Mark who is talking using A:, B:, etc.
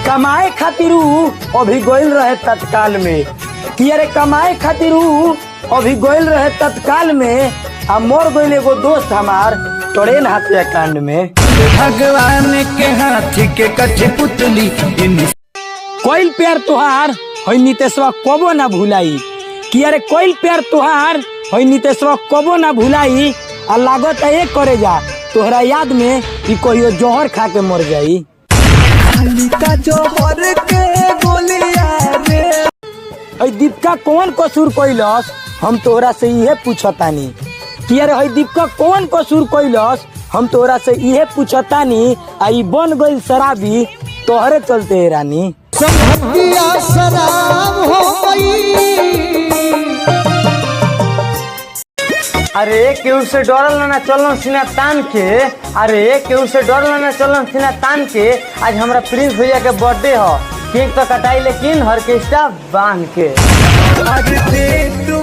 A: कमाए खातिर अभी गोइल रहे तत्काल में कि अरे कमाए खातिर अभी गोइल रहे तत्काल में आ मोर गोइल एगो दोस्त हमार ट्रेन हत्याकांड में।
B: भगवान के हाथी के कठपुतली
A: कोइल प्यार तुहार होई नितेशवा कबो ना भुलाई कि अरे कोइल प्यार तुहार होई नितेशवा कबो ना भुलाई आ लागत है करे जा तोहरा याद में कि कहियो जहर खा के मर जाई।
B: जोहर के गोलिया रे
A: हई दीपिका कौन कसूर कैलस हम तोहरा से इहे पूछतानी कि अरे हई दीपिका कौन कसूर कैलस हम तोहरा से इहे पूछतानी आ ई बन गइल शराबी तोहरे चलते रानी।
B: शराब हो गई।
C: अरे केहू से डरल ना चलन सीना तान के, अरे केहू से डरल ना चलन सीना तान के। आज हमरा प्रिंस भैया के बर्थडे ह, केक तो कटाई लेकिन ऑर्केस्ट्रा बांध के।
B: आज तू